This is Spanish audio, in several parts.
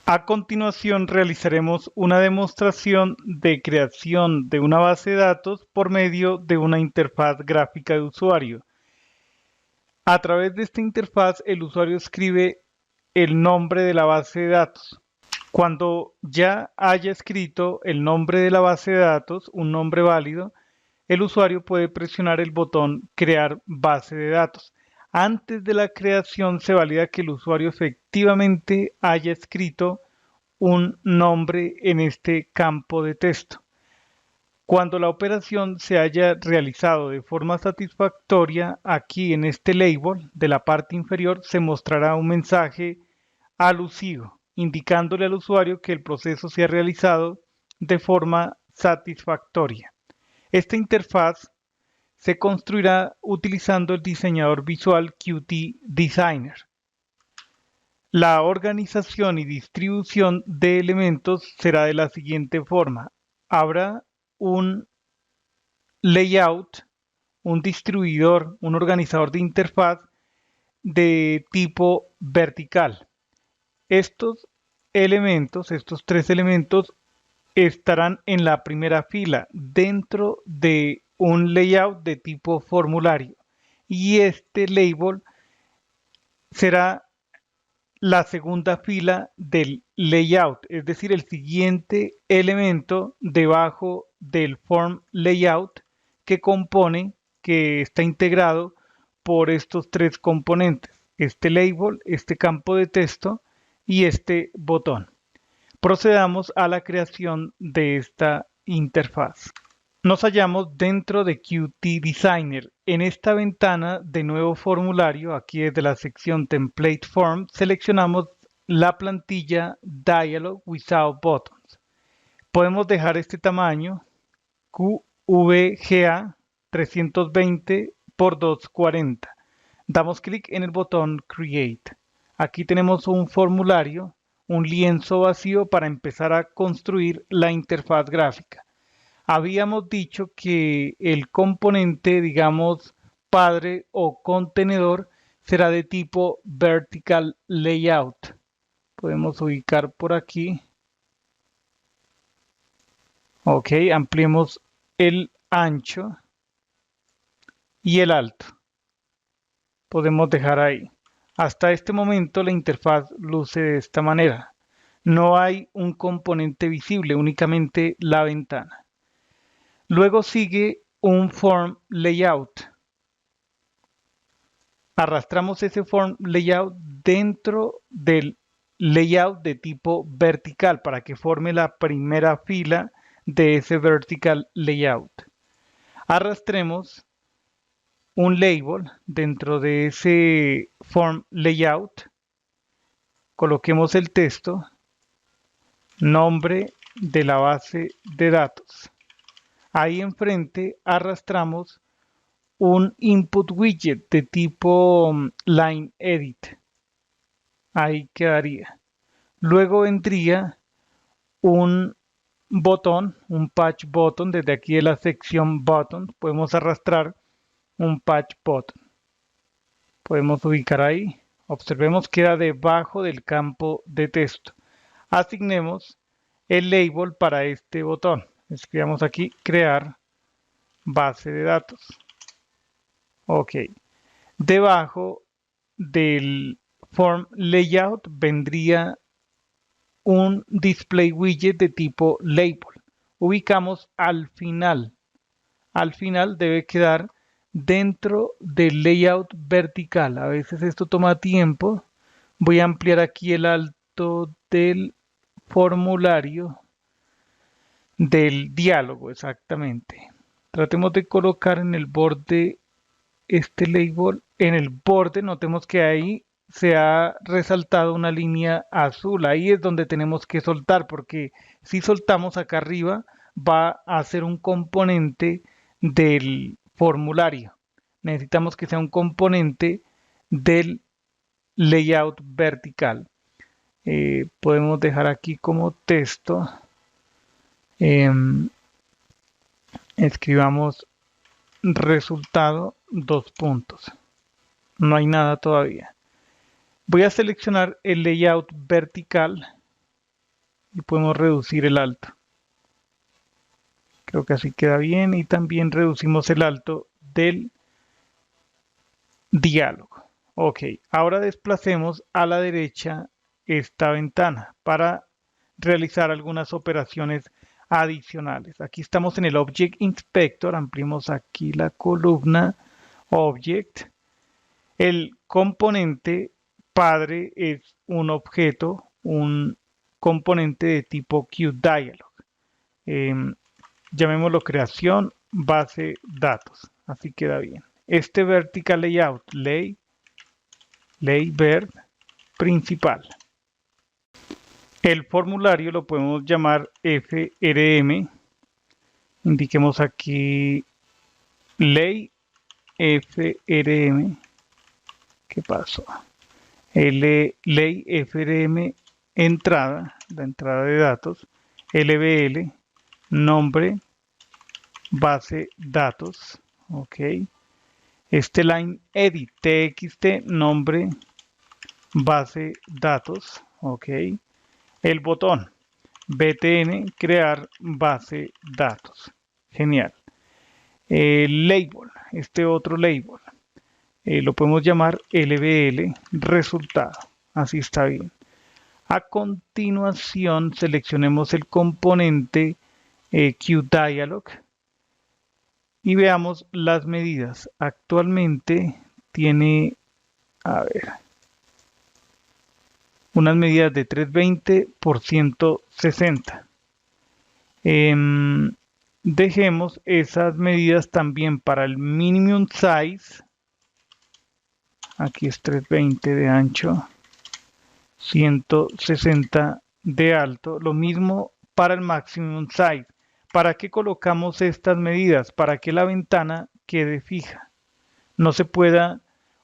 A continuación realizaremos una demostración de creación de una base de datos por medio de una interfaz gráfica de usuario. A través de esta interfaz, el usuario escribe el nombre de la base de datos. Cuando ya haya escrito el nombre de la base de datos, un nombre válido, el usuario puede presionar el botón Crear base de datos. Antes de la creación se valida que el usuario efectivamente haya escrito un nombre en este campo de texto. Cuando la operación se haya realizado de forma satisfactoria, aquí en este label de la parte inferior se mostrará un mensaje alusivo, indicándole al usuario que el proceso se ha realizado de forma satisfactoria. Esta interfaz se construirá utilizando el diseñador visual Qt Designer. La organización y distribución de elementos será de la siguiente forma. Habrá un layout, un distribuidor, un organizador de interfaz de tipo vertical. Estos elementos, estos tres elementos, estarán en la primera fila dentro de un layout de tipo formulario. Y este label será la segunda fila del layout, es decir, el siguiente elemento debajo del form layout que compone, que está integrado por estos tres componentes, este label, este campo de texto y este botón. Procedamos a la creación de esta interfaz. Nos hallamos dentro de Qt Designer. En esta ventana de nuevo formulario, aquí desde la sección Template Form, seleccionamos la plantilla Dialog Without Buttons. Podemos dejar este tamaño QVGA 320 por 240. Damos clic en el botón Create. Aquí tenemos un formulario, un lienzo vacío para empezar a construir la interfaz gráfica. Habíamos dicho que el componente, digamos, padre o contenedor será de tipo vertical layout. Podemos ubicar por aquí. Ok, ampliemos el ancho y el alto. Podemos dejar ahí. Hasta este momento la interfaz luce de esta manera. No hay un componente visible, únicamente la ventana. Luego sigue un form layout. Arrastramos ese form layout dentro del layout de tipo vertical para que forme la primera fila de ese vertical layout. Arrastremos un label dentro de ese form layout. Coloquemos el texto, nombre de la base de datos. Ahí enfrente arrastramos un input widget de tipo line edit. Ahí quedaría. Luego vendría un botón, un patch button. Desde aquí de la sección buttons podemos arrastrar un patch button. Podemos ubicar ahí. Observemos que queda debajo del campo de texto. Asignemos el label para este botón. Escribamos aquí crear base de datos. Ok. Debajo del form layout vendría un display widget de tipo label. Ubicamos al final. Al final debe quedar dentro del layout vertical. A veces esto toma tiempo. Voy a ampliar aquí el alto del formulario del diálogo, exactamente. Tratemos de colocar en el borde este label. En el borde, notemos que ahí se ha resaltado una línea azul. Ahí es donde tenemos que soltar, porque si soltamos acá arriba, va a ser un componente del formulario. Necesitamos que sea un componente del layout vertical. Podemos dejar aquí como texto. Escribamos resultado, dos puntos. No hay nada todavía. Voy a seleccionar el layout vertical y podemos reducir el alto. Creo que así queda bien y también reducimos el alto del diálogo. Ok, ahora desplacemos a la derecha esta ventana para realizar algunas operaciones adicionales. Aquí estamos en el Object Inspector, ampliemos aquí la columna Object. El componente padre es un objeto, un componente de tipo QDialog. Llamémoslo creación base datos, así queda bien. Este vertical layout, vert principal. El formulario lo podemos llamar FRM. Indiquemos aquí ley FRM. ¿Qué pasó? Ley FRM entrada, la entrada de datos, LBL, nombre, base datos, ok. Este line edit, txt, nombre, base datos, ok. El botón, btn, crear base datos, genial. El label, este otro label, lo podemos llamar LBL resultado, así está bien. A continuación seleccionemos el componente QDialog y veamos las medidas. Actualmente tiene, a ver, unas medidas de 320 por 160. Dejemos esas medidas también para el minimum size. Aquí es 320 de ancho, 160 de alto. Lo mismo para el maximum size. ¿Para qué colocamos estas medidas? Para que la ventana quede fija. No se pueda,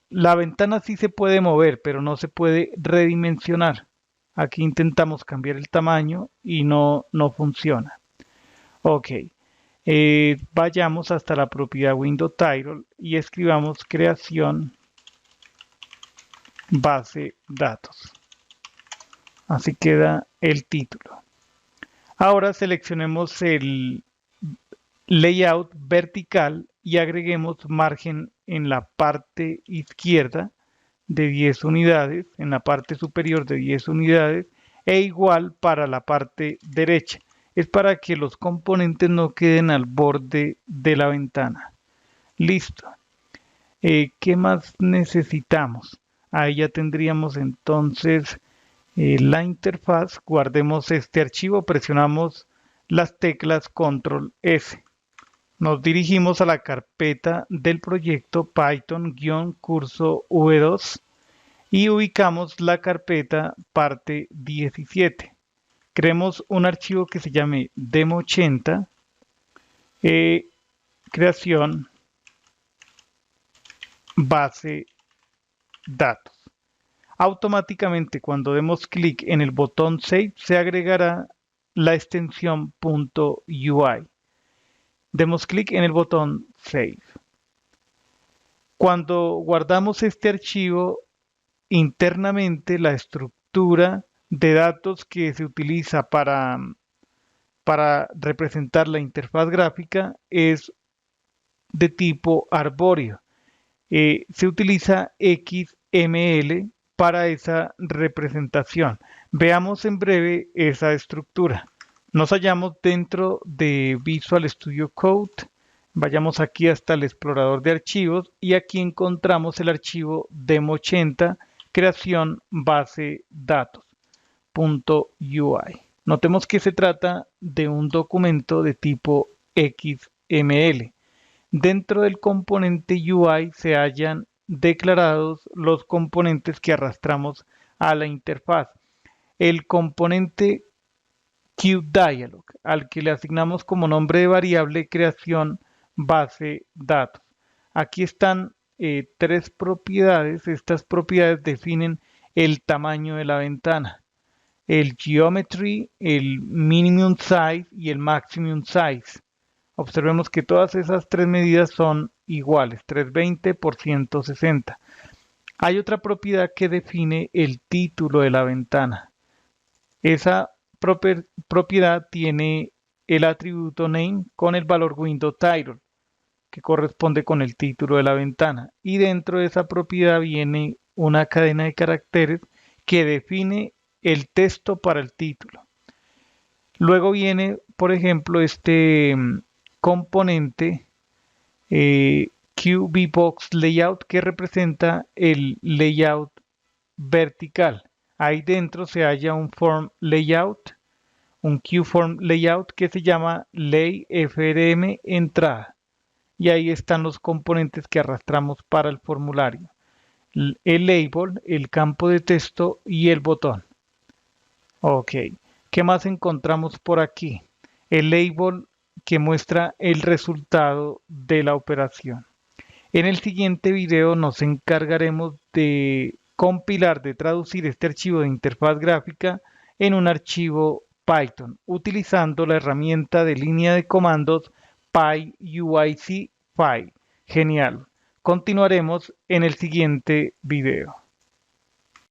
la ventana sí se puede mover, pero no se puede redimensionar. Aquí intentamos cambiar el tamaño y no funciona. Ok. Vayamos hasta la propiedad window title y escribamos creación base datos. Así queda el título. Ahora seleccionemos el layout vertical y agreguemos margen en la parte izquierda de 10 unidades, en la parte superior de 10 unidades e igual para la parte derecha. Es para que los componentes no queden al borde de la ventana. Listo. ¿Qué más necesitamos? Ahí ya tendríamos entonces la interfaz. Guardemos este archivo, presionamos las teclas Control S. Nos dirigimos a la carpeta del proyecto Python-curso V2 y ubicamos la carpeta parte 17. Creemos un archivo que se llame demo80, creación base datos. Automáticamente cuando demos clic en el botón Save se agregará la extensión .ui. Demos clic en el botón Save. Cuando guardamos este archivo internamente, la estructura de datos que se utiliza para representar la interfaz gráfica es de tipo arbóreo. Se utiliza XML para esa representación. Veamos en breve esa estructura. Nos hallamos dentro de Visual Studio Code. Vayamos aquí hasta el explorador de archivos y aquí encontramos el archivo demo80 creación base datos .ui. Notemos que se trata de un documento de tipo XML. Dentro del componente UI se hallan declarados los componentes que arrastramos a la interfaz. El componente QDialog, al que le asignamos como nombre de variable creación base datos. Aquí están tres propiedades. Estas propiedades definen el tamaño de la ventana. El geometry, el minimum size y el maximum size. Observemos que todas esas tres medidas son iguales, 320 por 160. Hay otra propiedad que define el título de la ventana. Esa propiedad tiene el atributo name con el valor window title, que corresponde con el título de la ventana. Y dentro de esa propiedad viene una cadena de caracteres que define el texto para el título. Luego viene, por ejemplo, este componente QBox Layout, que representa el layout vertical. Ahí dentro se halla un form layout, un QForm layout que se llama layFrm entrada. Y ahí están los componentes que arrastramos para el formulario. El label, el campo de texto y el botón. Ok, ¿qué más encontramos por aquí? El label que muestra el resultado de la operación. En el siguiente video nos encargaremos de compilar, de traducir este archivo de interfaz gráfica en un archivo Python, utilizando la herramienta de línea de comandos PyUIC File. Genial. Continuaremos en el siguiente video.